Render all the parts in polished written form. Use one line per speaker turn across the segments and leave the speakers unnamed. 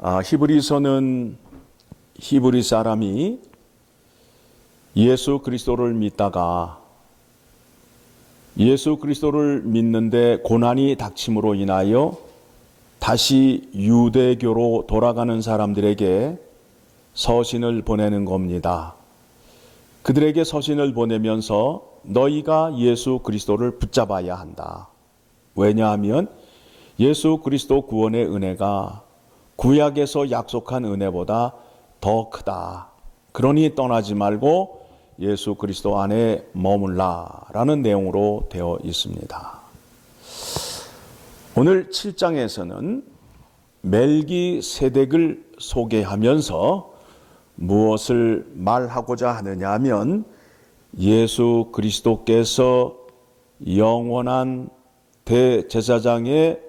히브리서는 히브리 사람이 예수 그리스도를 믿다가 예수 그리스도를 믿는데 고난이 닥침으로 인하여 다시 유대교로 돌아가는 사람들에게 서신을 보내는 겁니다. 그들에게 서신을 보내면서 너희가 예수 그리스도를 붙잡아야 한다. 왜냐하면 예수 그리스도 구원의 은혜가 구약에서 약속한 은혜보다 더 크다. 그러니 떠나지 말고 예수 그리스도 안에 머물라라는 내용으로 되어 있습니다. 오늘 7장에서는 멜기세덱을 소개하면서 무엇을 말하고자 하느냐 하면 예수 그리스도께서 영원한 대제사장의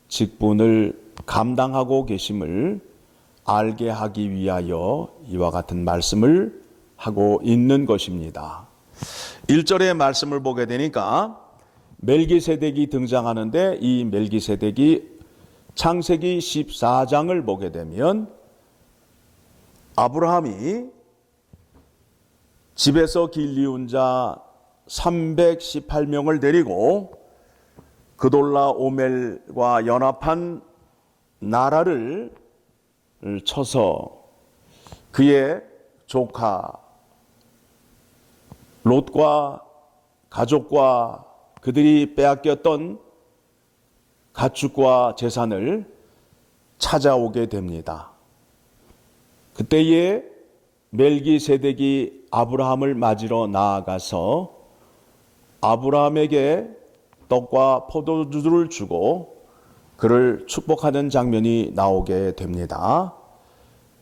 직분을 감당하고 계심을 알게 하기 위하여 이와 같은 말씀을 하고 있는 것입니다. 1절의 말씀을 보게 되니까 멜기세덱이 등장하는데 이 멜기세덱이 창세기 14장을 보게 되면 아브라함이 집에서 길리운 자 318명을 데리고 그돌라오멜과 연합한 나라를 쳐서 그의 조카 롯과 가족과 그들이 빼앗겼던 가축과 재산을 찾아오게 됩니다. 그때에 멜기세덱이 아브라함을 맞으러 나아가서 아브라함에게 떡과 포도주를 주고 그를 축복하는 장면이 나오게 됩니다.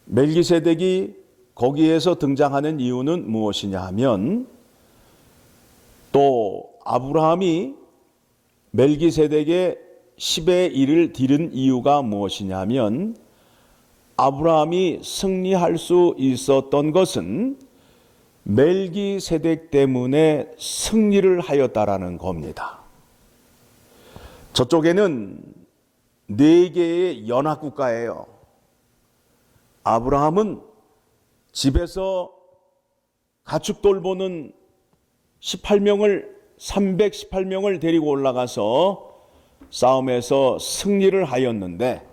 멜기세덱이 거기에서 등장하는 이유는 무엇이냐 하면 또 아브라함이 멜기세덱의 10의 1을 드린 이유가 무엇이냐 하면 아브라함이 승리할 수 있었던 것은 멜기세덱 때문에 승리를 하였다라는 겁니다. 저쪽에는 4개의 연합국가예요. 아브라함은 집에서 가축 돌보는 318명을 데리고 올라가서 싸움에서 승리를 하였는데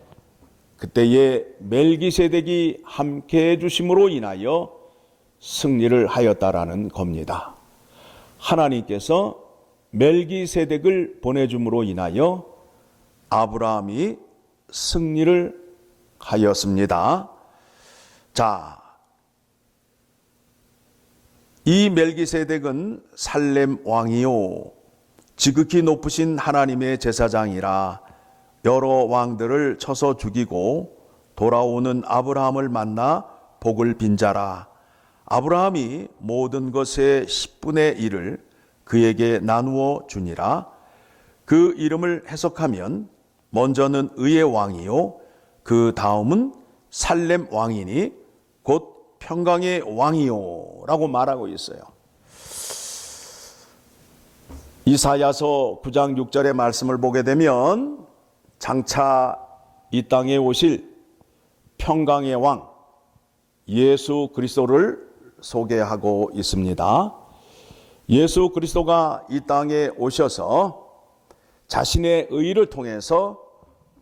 그때에 멜기세덱이 함께 해주심으로 인하여 승리를 하였다라는 겁니다. 하나님께서 멜기세덱을 보내줌으로 인하여 아브라함이 승리를 하였습니다. 자, 이 멜기세덱은 살렘 왕이요 지극히 높으신 하나님의 제사장이라 여러 왕들을 쳐서 죽이고 돌아오는 아브라함을 만나 복을 빈 자라. 아브라함이 모든 것의 10분의 1을 그에게 나누어 주니라. 그 이름을 해석하면 먼저는 의의 왕이요 그 다음은 살렘 왕이니 곧 평강의 왕이요 라고 말하고 있어요. 이사야서 9장 6절의 말씀을 보게 되면 장차 이 땅에 오실 평강의 왕 예수 그리스도를 소개하고 있습니다. 예수 그리스도가 이 땅에 오셔서 자신의 의를 통해서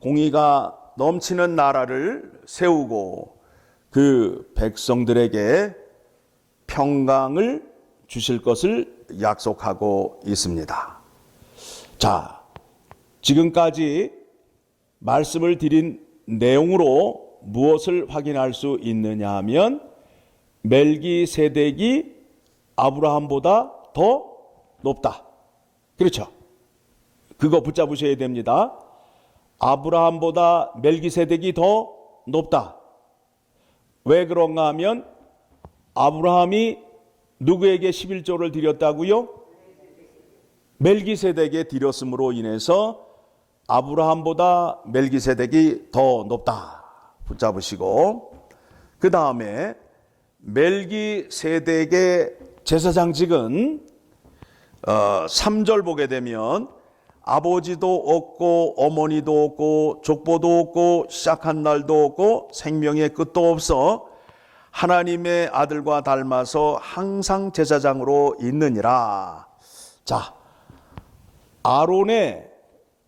공의가 넘치는 나라를 세우고 그 백성들에게 평강을 주실 것을 약속하고 있습니다. 자, 지금까지 말씀을 드린 내용으로 무엇을 확인할 수 있느냐 하면 멜기세덱이 아브라함보다 더 높다. 그렇죠? 그거 붙잡으셔야 됩니다. 아브라함보다 멜기세덱이 더 높다. 왜 그런가 하면 아브라함이 누구에게 11조를 드렸다고요? 멜기세덱에 드렸음으로 인해서 아브라함보다 멜기세덱이 더 높다. 붙잡으시고 그 다음에 멜기세덱의 제사장직은 3절 보게 되면 아버지도 없고 어머니도 없고 족보도 없고 시작한 날도 없고 생명의 끝도 없어 하나님의 아들과 닮아서 항상 제사장으로 있느니라. 자, 아론의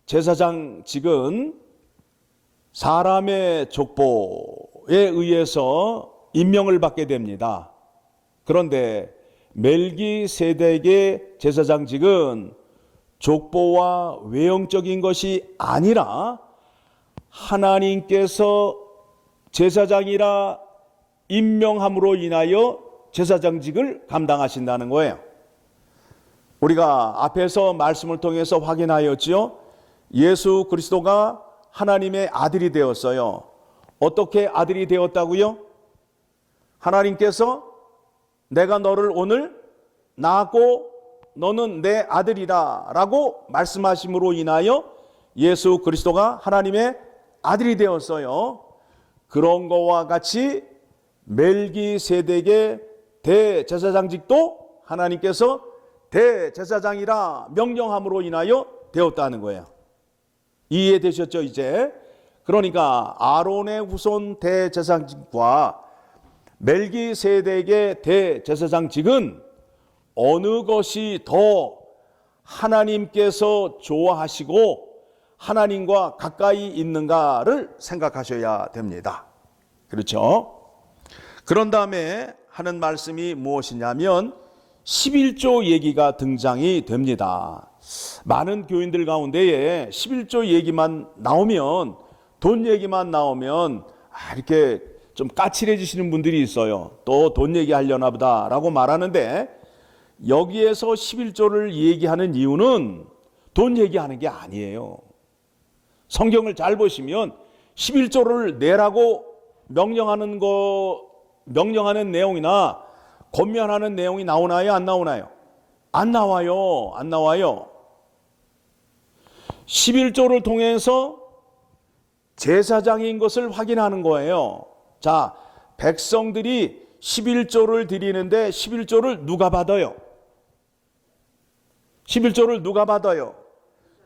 제사장직은 사람의 족보에 의해서 임명을 받게 됩니다. 그런데 멜기세덱의 제사장직은 족보와 외형적인 것이 아니라 하나님께서 제사장이라 임명함으로 인하여 제사장직을 감당하신다는 거예요. 우리가 앞에서 말씀을 통해서 확인하였지요. 예수 그리스도가 하나님의 아들이 되었어요. 어떻게 아들이 되었다고요? 하나님께서 내가 너를 오늘 낳았고 너는 내 아들이다 라고 말씀하심으로 인하여 예수 그리스도가 하나님의 아들이 되었어요. 그런 것과 같이 멜기세덱의 대제사장직도 하나님께서 대제사장이라 명령함으로 인하여 되었다는 거예요. 이해되셨죠 이제? 그러니까 아론의 후손 대제사장직과 멜기세덱의 대제사장직은 어느 것이 더 하나님께서 좋아하시고 하나님과 가까이 있는가를 생각하셔야 됩니다. 그렇죠? 그런 다음에 하는 말씀이 무엇이냐면 11조 얘기가 등장이 됩니다. 많은 교인들 가운데에 11조 얘기만 나오면, 돈 얘기만 나오면 이렇게 좀 까칠해지시는 분들이 있어요. 또 돈 얘기하려나 보다 라고 말하는데, 여기에서 11조를 얘기하는 이유는 돈 얘기하는 게 아니에요. 성경을 잘 보시면 11조를 내라고 명령하는 내용이나 권면하는 내용이 나오나요? 안 나오나요? 안 나와요. 안 나와요. 11조를 통해서 제사장인 것을 확인하는 거예요. 자, 백성들이 11조를 드리는데 11조를 누가 받아요? 11조를 누가 받아요?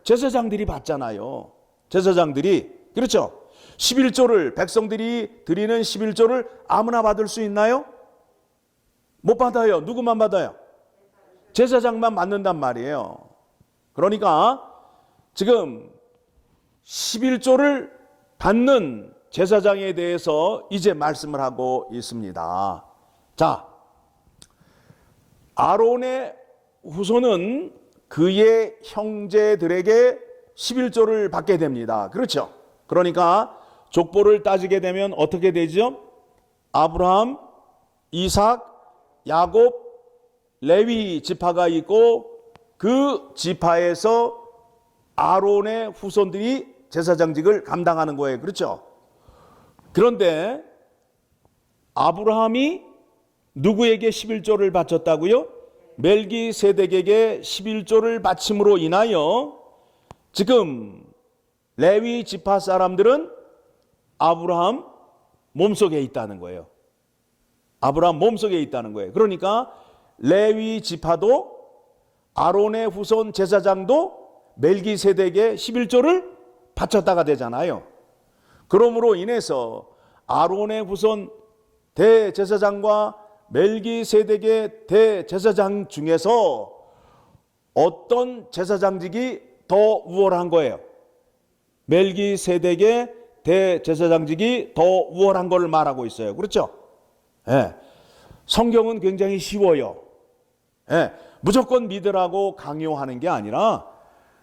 제사장들이 받잖아요. 제사장들이. 그렇죠? 11조를 백성들이 드리는 11조를 아무나 받을 수 있나요? 못 받아요. 누구만 받아요? 제사장만 받는단 말이에요. 그러니까 지금 11조를 받는 제사장에 대해서 이제 말씀을 하고 있습니다. 자, 아론의 후손은 그의 형제들에게 11조를 받게 됩니다. 그렇죠? 그러니까 족보를 따지게 되면 어떻게 되죠? 아브라함, 이삭, 야곱, 레위 지파가 있고 그 지파에서 아론의 후손들이 제사장직을 감당하는 거예요. 그렇죠? 그런데 아브라함이 누구에게 11조를 바쳤다고요? 멜기세덱에게 11조를 바침으로 인하여 지금 레위 지파 사람들은 아브라함 몸속에 있다는 거예요. 아브라함 몸속에 있다는 거예요. 그러니까 레위 지파도 아론의 후손 제사장도 멜기세덱에 11조를 바쳤다가 되잖아요. 그러므로 인해서 아론의 후손 대제사장과 멜기세덱의 대제사장 중에서 어떤 제사장직이 더 우월한 거예요? 멜기세덱의 대제사장직이 더 우월한 걸 말하고 있어요. 그렇죠? 예. 성경은 굉장히 쉬워요. 예. 무조건 믿으라고 강요하는 게 아니라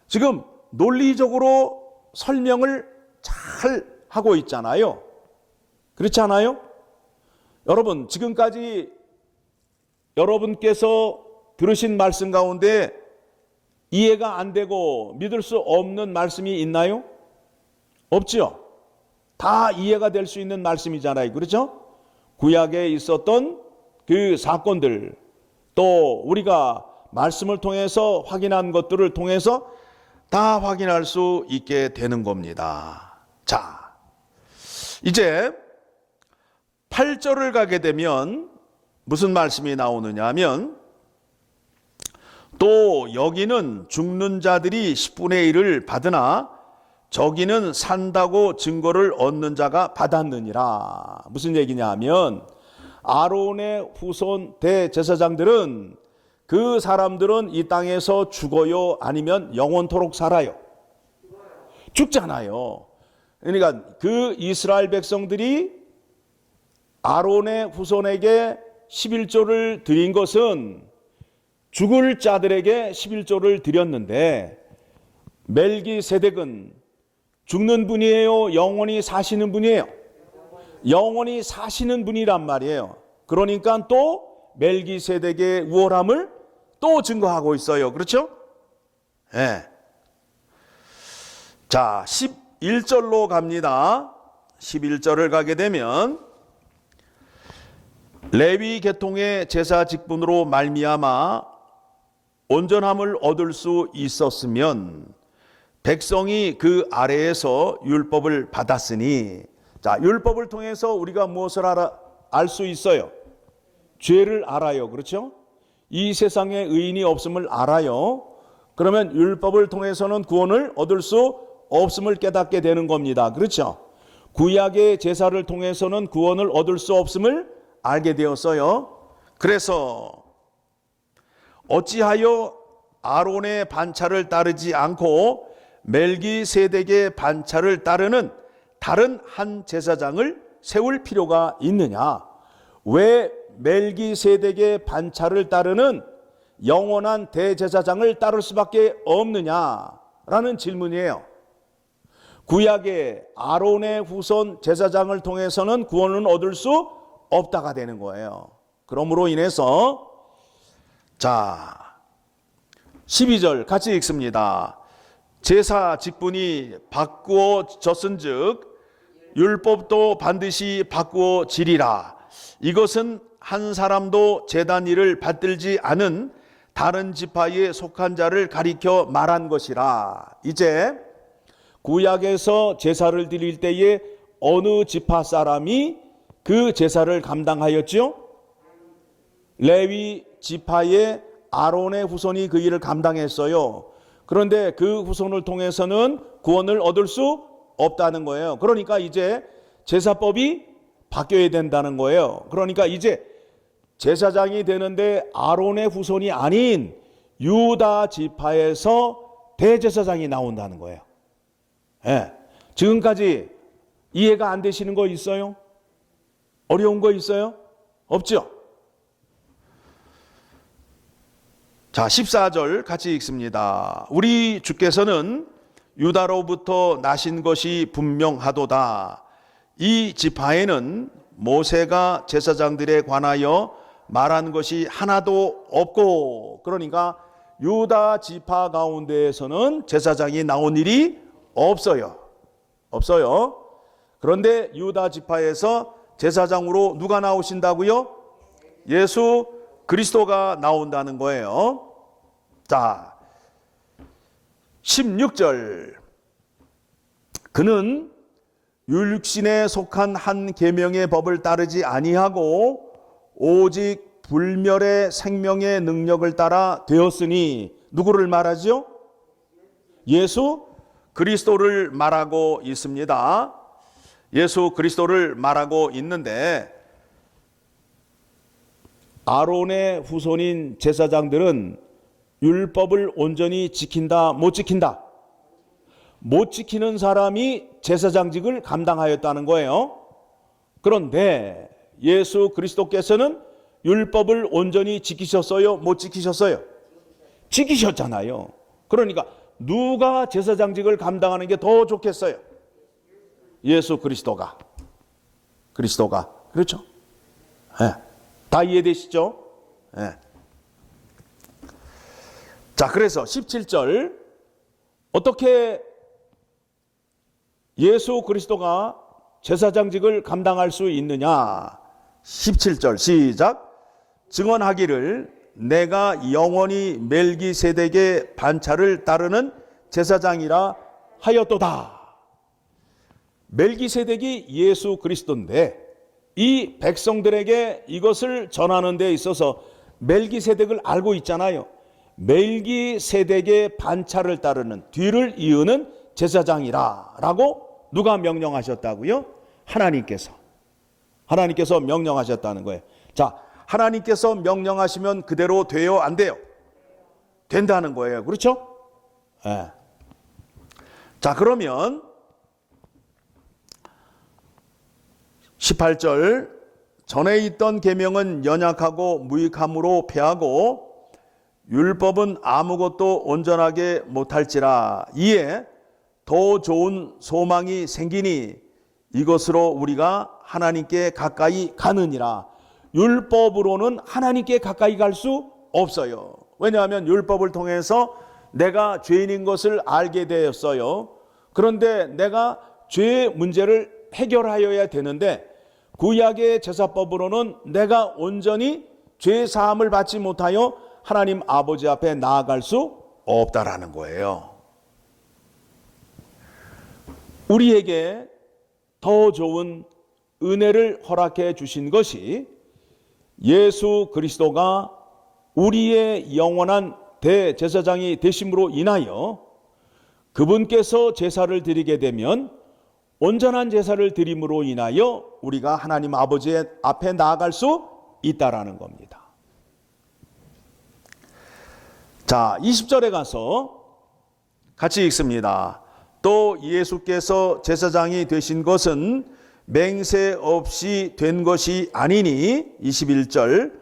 지금 논리적으로 설명을 잘 하고 있잖아요. 그렇지 않아요? 여러분, 지금까지 여러분께서 들으신 말씀 가운데 이해가 안 되고 믿을 수 없는 말씀이 있나요? 없죠? 다 이해가 될 수 있는 말씀이잖아요. 그렇죠? 구약에 있었던 그 사건들, 또 우리가 말씀을 통해서 확인한 것들을 통해서 다 확인할 수 있게 되는 겁니다. 자, 이제 8절을 가게 되면 무슨 말씀이 나오느냐 하면 또 여기는 죽는 자들이 10분의 1을 받으나 저기는 산다고 증거를 얻는 자가 받았느니라. 무슨 얘기냐 하면 아론의 후손 대제사장들은 그 사람들은 이 땅에서 죽어요? 아니면 영원토록 살아요? 죽잖아요. 그러니까 그 이스라엘 백성들이 아론의 후손에게 11조를 드린 것은 죽을 자들에게 11조를 드렸는데 멜기세덱은 죽는 분이에요? 영원히 사시는 분이에요? 영원히 사시는 분이란 말이에요. 그러니까 또 멜기세덱의 우월함을 또 증거하고 있어요. 그렇죠? 네. 자, 11절로 갑니다. 11절을 가게 되면 레위 계통의 제사 직분으로 말미암아 온전함을 얻을 수 있었으면 백성이 그 아래에서 율법을 받았으니, 자, 율법을 통해서 우리가 무엇을 알 수 있어요? 죄를 알아요. 그렇죠? 이 세상에 의인이 없음을 알아요. 그러면 율법을 통해서는 구원을 얻을 수 없음을 깨닫게 되는 겁니다. 그렇죠? 구약의 제사를 통해서는 구원을 얻을 수 없음을 알게 되었어요. 그래서 어찌하여 아론의 반차를 따르지 않고 멜기세덱의 반차를 따르는 다른 한 제사장을 세울 필요가 있느냐? 왜 멜기세덱의 반차를 따르는 영원한 대제사장을 따를 수밖에 없느냐라는 질문이에요. 구약의 아론의 후손 제사장을 통해서는 구원을 얻을 수 없다가 되는 거예요. 그러므로 인해서 자 12절 같이 읽습니다. 제사 직분이 바꾸어졌은즉 율법도 반드시 바꾸어지리라. 이것은 한 사람도 제단 일을 받들지 않은 다른 지파에 속한 자를 가리켜 말한 것이라. 이제 구약에서 제사를 드릴 때에 어느 지파 사람이 그 제사를 감당하였죠? 레위 지파의 아론의 후손이 그 일을 감당했어요. 그런데 그 후손을 통해서는 구원을 얻을 수 없다는 거예요. 그러니까 이제 제사법이 바뀌어야 된다는 거예요. 그러니까 이제 제사장이 되는데 아론의 후손이 아닌 유다 지파에서 대제사장이 나온다는 거예요. 네. 지금까지 이해가 안 되시는 거 있어요? 어려운 거 있어요? 없죠? 자, 14절 같이 읽습니다. 우리 주께서는 유다로부터 나신 것이 분명하도다. 이 지파에는 모세가 제사장들에 관하여 말한 것이 하나도 없고, 그러니까 유다 지파 가운데에서는 제사장이 나온 일이 없어요. 그런데 유다 지파에서 제사장으로 누가 나오신다고요? 예수 그리스도가 나온다는 거예요. 자, 16절. 그는 율육신에 속한 한 계명의 법을 따르지 아니하고 오직 불멸의 생명의 능력을 따라 되었으니, 누구를 말하죠? 예수 그리스도를 말하고 있습니다. 예수 그리스도를 말하고 있는데, 아론의 후손인 제사장들은 율법을 온전히 지킨다, 못 지킨다? 못 지키는 사람이 제사장직을 감당하였다는 거예요. 그런데 예수 그리스도께서는 율법을 온전히 지키셨어요? 못 지키셨어요? 지키셨잖아요. 그러니까 누가 제사장직을 감당하는 게 더 좋겠어요? 예수 그리스도가. 그렇죠? 네. 다 이해되시죠? 네. 자, 그래서 17절. 어떻게 예수 그리스도가 제사장직을 감당할 수 있느냐? 17절 시작. 증언하기를 내가 영원히 멜기세덱의 반차를 따르는 제사장이라 하였도다. 멜기세덱이 예수 그리스도인데 이 백성들에게 이것을 전하는 데 있어서 멜기세덱을 알고 있잖아요. 멜기세덱의 반차를 따르는 뒤를 이으는 제사장이라 라고 누가 명령하셨다고요? 하나님께서 명령하셨다는 거예요. 자, 하나님께서 명령하시면 그대로 돼요, 안 돼요? 된다는 거예요. 그렇죠? 네. 자, 그러면 18절, 전에 있던 계명은 연약하고 무익함으로 패하고 율법은 아무것도 온전하게 못할지라. 이에 더 좋은 소망이 생기니 이것으로 우리가 하나님께 가까이 가느니라. 율법으로는 하나님께 가까이 갈 수 없어요. 왜냐하면 율법을 통해서 내가 죄인인 것을 알게 되었어요. 그런데 내가 죄의 문제를 해결하여야 되는데 구약의 제사법으로는 내가 온전히 죄 사함을 받지 못하여 하나님 아버지 앞에 나아갈 수 없다라는 거예요. 우리에게 더 좋은 은혜를 허락해 주신 것이 예수 그리스도가 우리의 영원한 대제사장이 되심으로 인하여 그분께서 제사를 드리게 되면 온전한 제사를 드림으로 인하여 우리가 하나님 아버지 앞에 나아갈 수 있다라는 겁니다. 자, 20절에 가서 같이 읽습니다. 또 예수께서 제사장이 되신 것은 맹세 없이 된 것이 아니니 21절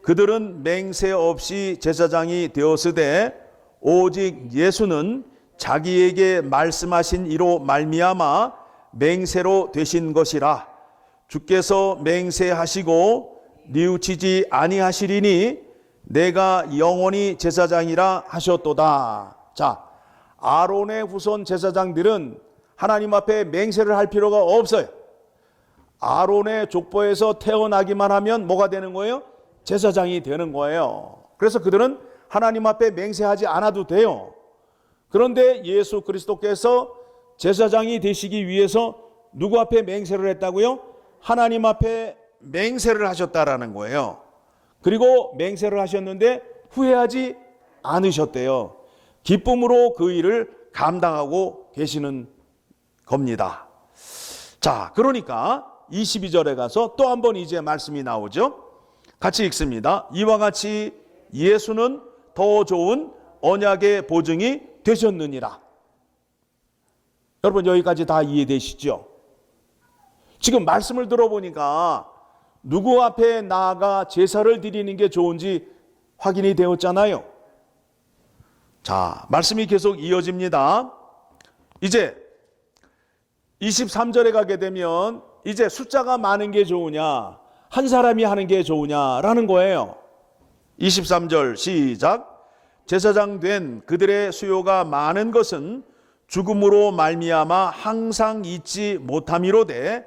그들은 맹세 없이 제사장이 되었으되 오직 예수는 자기에게 말씀하신 이로 말미암아 맹세로 되신 것이라. 주께서 맹세하시고 뉘우치지 아니하시리니 내가 영원히 제사장이라 하셨도다. 자, 아론의 후손 제사장들은 하나님 앞에 맹세를 할 필요가 없어요. 아론의 족보에서 태어나기만 하면 뭐가 되는 거예요? 제사장이 되는 거예요. 그래서 그들은 하나님 앞에 맹세하지 않아도 돼요. 그런데 예수 그리스도께서 제사장이 되시기 위해서 누구 앞에 맹세를 했다고요? 하나님 앞에 맹세를 하셨다라는 거예요. 그리고 맹세를 하셨는데 후회하지 않으셨대요. 기쁨으로 그 일을 감당하고 계시는 겁니다. 자, 그러니까 22절에 가서 또 한 번 이제 말씀이 나오죠. 같이 읽습니다. 이와 같이 예수는 더 좋은 언약의 보증이 되셨느니라. 여러분 여기까지 다 이해되시죠? 지금 말씀을 들어보니까 누구 앞에 나아가 제사를 드리는 게 좋은지 확인이 되었잖아요. 자, 말씀이 계속 이어집니다. 이제 23절에 가게 되면 이제 숫자가 많은 게 좋으냐, 한 사람이 하는 게 좋으냐라는 거예요. 23절 시작. 제사장 된 그들의 수요가 많은 것은 죽음으로 말미암아 항상 잊지 못함이로되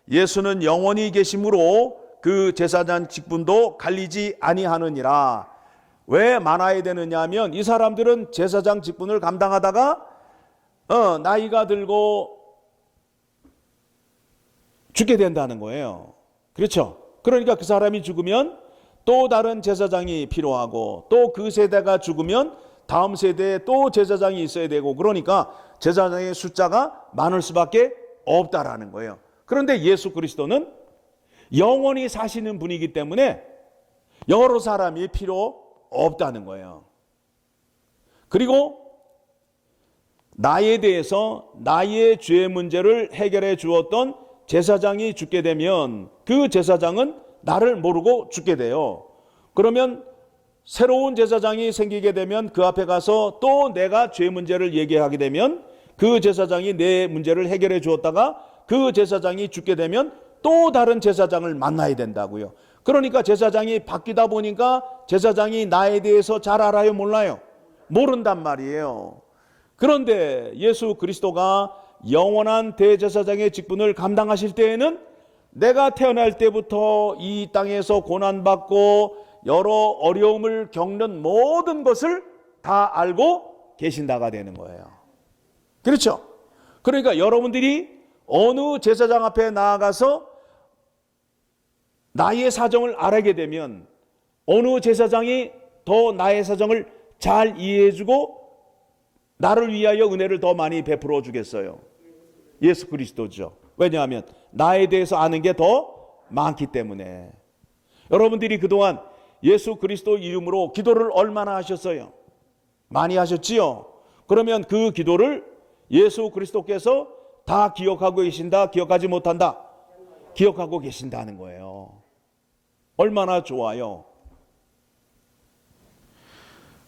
예수는 영원히 계심으로 그 제사장 직분도 갈리지 아니하느니라. 왜 많아야 되느냐 하면 이 사람들은 제사장 직분을 감당하다가 나이가 들고 죽게 된다는 거예요. 그렇죠? 그러니까 그 사람이 죽으면 또 다른 제사장이 필요하고 또 그 세대가 죽으면 다음 세대에 또 제사장이 있어야 되고 그러니까 제사장의 숫자가 많을 수밖에 없다라는 거예요. 그런데 예수 그리스도는 영원히 사시는 분이기 때문에 여러 사람이 필요 없다는 거예요. 그리고 나에 대해서 나의 죄 문제를 해결해 주었던 제사장이 죽게 되면 그 제사장은 나를 모르고 죽게 돼요. 그러면 새로운 제사장이 생기게 되면 그 앞에 가서 또 내가 죄 문제를 얘기하게 되면 그 제사장이 내 문제를 해결해 주었다가 그 제사장이 죽게 되면 또 다른 제사장을 만나야 된다고요. 그러니까 제사장이 바뀌다 보니까 제사장이 나에 대해서 잘 알아요, 몰라요? 모른단 말이에요. 그런데 예수 그리스도가 영원한 대제사장의 직분을 감당하실 때에는 내가 태어날 때부터 이 땅에서 고난받고 여러 어려움을 겪는 모든 것을 다 알고 계신다가 되는 거예요. 그렇죠? 그러니까 여러분들이 어느 제사장 앞에 나아가서 나의 사정을 알게 되면 어느 제사장이 더 나의 사정을 잘 이해해주고 나를 위하여 은혜를 더 많이 베풀어 주겠어요? 예수 그리스도죠. 왜냐하면 나에 대해서 아는 게 더 많기 때문에. 여러분들이 그동안 예수 그리스도 이름으로 기도를 얼마나 하셨어요? 많이 하셨지요? 그러면 그 기도를 예수 그리스도께서 다 기억하고 계신다? 기억하지 못한다? 기억하고 계신다는 거예요. 얼마나 좋아요.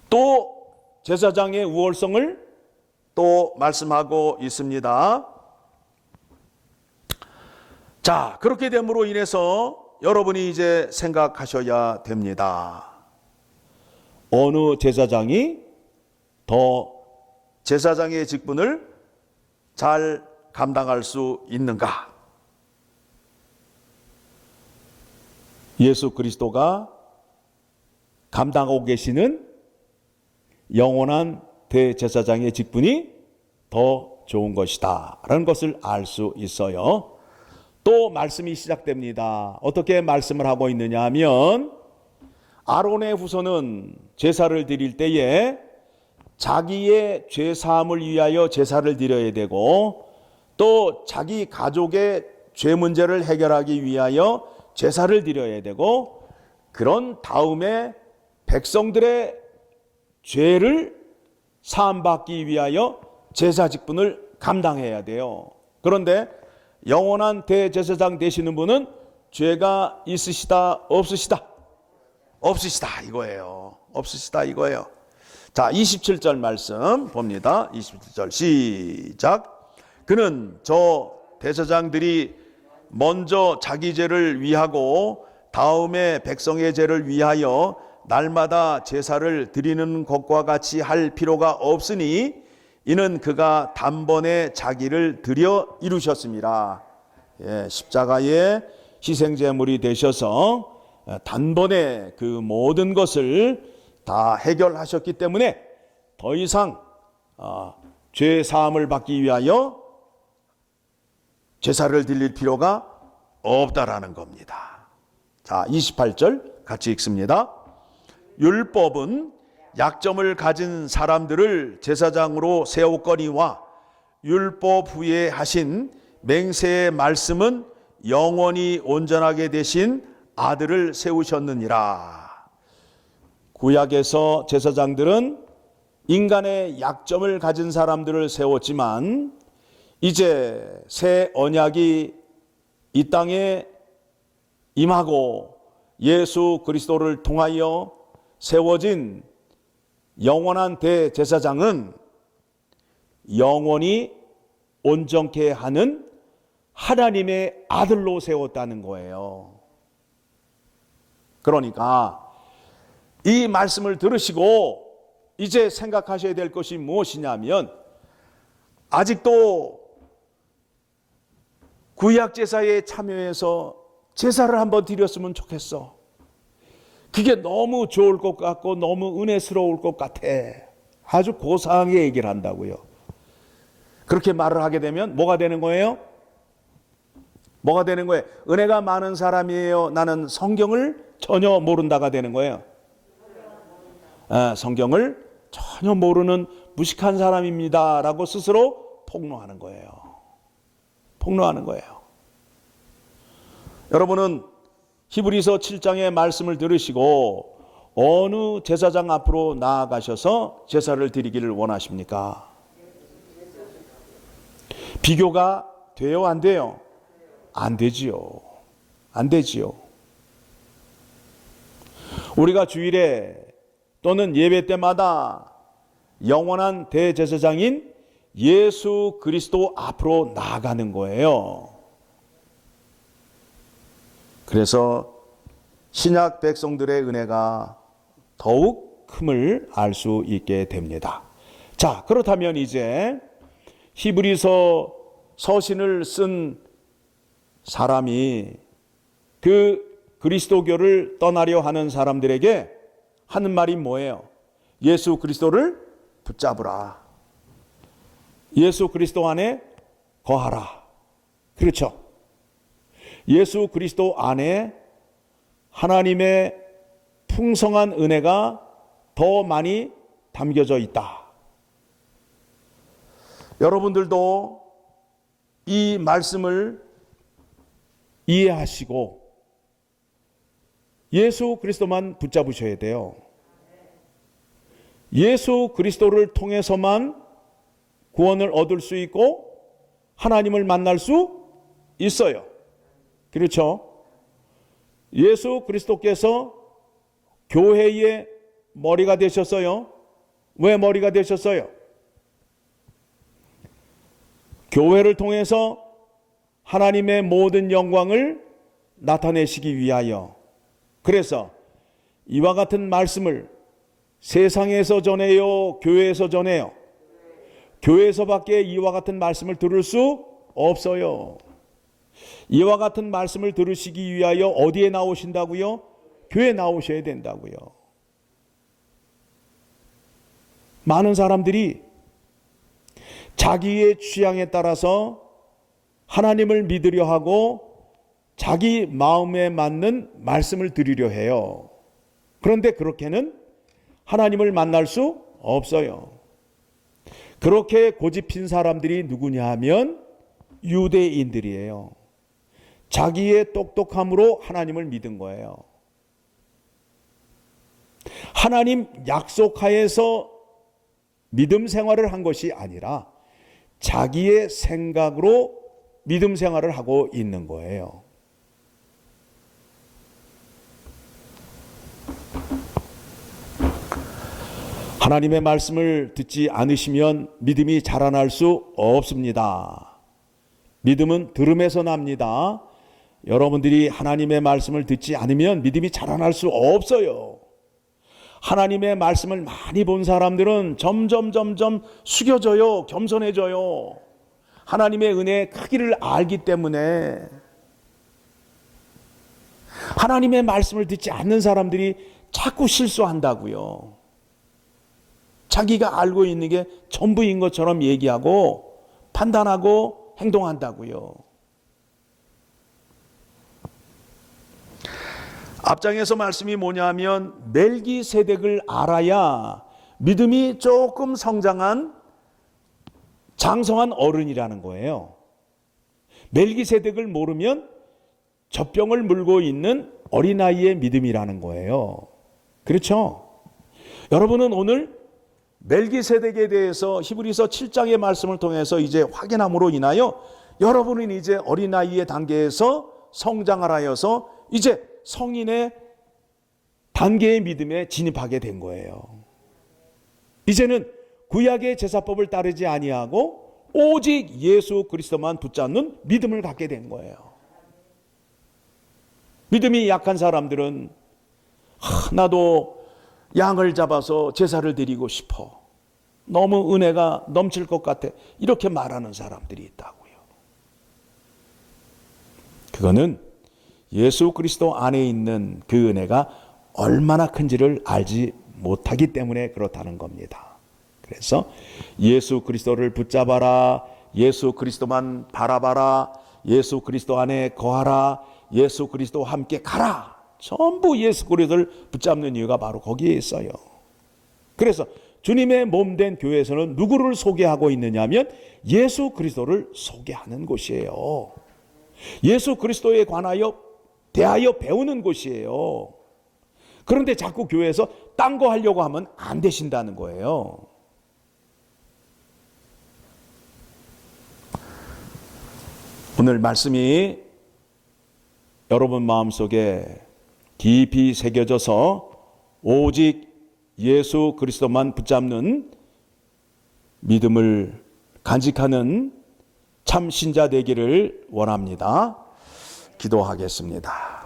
또 제사장의 우월성을 또 말씀하고 있습니다. 자, 그렇게 됨으로 인해서 여러분이 이제 생각하셔야 됩니다. 어느 제사장이 더 제사장의 직분을 잘 감당할 수 있는가? 예수 그리스도가 감당하고 계시는 영원한 대제사장의 직분이 더 좋은 것이다 라는 것을 알 수 있어요. 또 말씀이 시작됩니다. 어떻게 말씀을 하고 있느냐 하면 아론의 후손은 제사를 드릴 때에 자기의 죄 사함을 위하여 제사를 드려야 되고 또 자기 가족의 죄 문제를 해결하기 위하여 제사를 드려야 되고 그런 다음에 백성들의 죄를 사함받기 위하여 제사 직분을 감당해야 돼요. 그런데 영원한 대제사장 되시는 분은 죄가 있으시다 없으시다? 없으시다 이거예요. 없으시다 이거예요. 자, 27절 말씀 봅니다. 27절 시작. 그는 저 대제사장들이 먼저 자기 죄를 위하고 다음에 백성의 죄를 위하여 날마다 제사를 드리는 것과 같이 할 필요가 없으니 이는 그가 단번에 자기를 드려 이루셨습니다. 예, 십자가의 희생제물이 되셔서 단번에 그 모든 것을 다 해결하셨기 때문에 더 이상 죄 사함을 받기 위하여 제사를 드릴 필요가 없다라는 겁니다. 자, 28절 같이 읽습니다. 율법은 약점을 가진 사람들을 제사장으로 세웠거니와 율법 후에 하신 맹세의 말씀은 영원히 온전하게 되신 아들을 세우셨느니라. 구약에서 제사장들은 인간의 약점을 가진 사람들을 세웠지만 이제 새 언약이 이 땅에 임하고 예수 그리스도를 통하여 세워진 영원한 대제사장은 영원히 온전케 하는 하나님의 아들로 세웠다는 거예요. 그러니까 이 말씀을 들으시고 이제 생각하셔야 될 것이 무엇이냐면 아직도 구약 제사에 참여해서 제사를 한번 드렸으면 좋겠어. 그게 너무 좋을 것 같고 너무 은혜스러울 것 같아. 아주 고상하게 얘기를 한다고요. 그렇게 말을 하게 되면 뭐가 되는 거예요? 뭐가 되는 거예요? 은혜가 많은 사람이에요. 나는 성경을 전혀 모른다가 되는 거예요. 성경을 전혀 모르는 무식한 사람입니다 라고 스스로 폭로하는 거예요. 폭로하는 거예요. 여러분은 히브리서 7장의 말씀을 들으시고 어느 제사장 앞으로 나아가셔서 제사를 드리기를 원하십니까? 비교가 돼요? 안 돼요? 안 되지요. 안 되지요. 우리가 주일에 또는 예배 때마다 영원한 대제사장인 예수 그리스도 앞으로 나아가는 거예요. 그래서 신약 백성들의 은혜가 더욱 큼을 알 수 있게 됩니다. 자, 그렇다면 이제 히브리서 서신을 쓴 사람이 그 그리스도교를 떠나려 하는 사람들에게 하는 말이 뭐예요? 예수 그리스도를 붙잡으라. 예수 그리스도 안에 거하라. 그렇죠? 예수 그리스도 안에 하나님의 풍성한 은혜가 더 많이 담겨져 있다. 여러분들도 이 말씀을 이해하시고 예수 그리스도만 붙잡으셔야 돼요. 예수 그리스도를 통해서만 구원을 얻을 수 있고 하나님을 만날 수 있어요. 그렇죠? 예수 그리스도께서 교회의 머리가 되셨어요. 왜 머리가 되셨어요? 교회를 통해서 하나님의 모든 영광을 나타내시기 위하여. 그래서 이와 같은 말씀을 세상에서 전해요, 교회에서 전해요? 교회에서밖에 이와 같은 말씀을 들을 수 없어요. 이와 같은 말씀을 들으시기 위하여 어디에 나오신다고요? 교회에 나오셔야 된다고요. 많은 사람들이 자기의 취향에 따라서 하나님을 믿으려 하고 자기 마음에 맞는 말씀을 드리려 해요. 그런데 그렇게는 하나님을 만날 수 없어요. 그렇게 고집핀 사람들이 누구냐 하면 유대인들이에요. 자기의 똑똑함으로 하나님을 믿은 거예요. 하나님 약속하에서 믿음 생활을 한 것이 아니라 자기의 생각으로 믿음 생활을 하고 있는 거예요. 하나님의 말씀을 듣지 않으시면 믿음이 자라날 수 없습니다. 믿음은 들음에서 납니다. 여러분들이 하나님의 말씀을 듣지 않으면 믿음이 자라날 수 없어요. 하나님의 말씀을 많이 본 사람들은 점점 숙여져요. 겸손해져요. 하나님의 은혜의 크기를 알기 때문에. 하나님의 말씀을 듣지 않는 사람들이 자꾸 실수한다고요. 자기가 알고 있는 게 전부인 것처럼 얘기하고 판단하고 행동한다고요. 앞장에서 말씀이 뭐냐면 멜기세덱을 알아야 믿음이 조금 성장한 장성한 어른이라는 거예요. 멜기세덱을 모르면 젖병을 물고 있는 어린아이의 믿음이라는 거예요. 그렇죠? 여러분은 오늘 멜기세덱에 대해서 히브리서 7장의 말씀을 통해서 이제 확인함으로 인하여 여러분은 이제 어린아이의 단계에서 성장을 하여서 이제 성인의 단계의 믿음에 진입하게 된 거예요. 이제는 구약의 제사법을 따르지 아니하고 오직 예수 그리스도만 붙잡는 믿음을 갖게 된 거예요. 믿음이 약한 사람들은 나도 양을 잡아서 제사를 드리고 싶어. 너무 은혜가 넘칠 것 같아. 이렇게 말하는 사람들이 있다고요. 그거는 예수 그리스도 안에 있는 그 은혜가 얼마나 큰지를 알지 못하기 때문에 그렇다는 겁니다. 그래서 예수 그리스도를 붙잡아라. 예수 그리스도만 바라봐라. 예수 그리스도 안에 거하라. 예수 그리스도와 함께 가라. 전부 예수 그리스도를 붙잡는 이유가 바로 거기에 있어요. 그래서 주님의 몸된 교회에서는 누구를 소개하고 있느냐 하면 예수 그리스도를 소개하는 곳이에요. 예수 그리스도에 관하여 대하여 배우는 곳이에요. 그런데 자꾸 교회에서 딴 거 하려고 하면 안 되신다는 거예요. 오늘 말씀이 여러분 마음속에 깊이 새겨져서 오직 예수 그리스도만 붙잡는 믿음을 간직하는 참 신자 되기를 원합니다. 기도하겠습니다.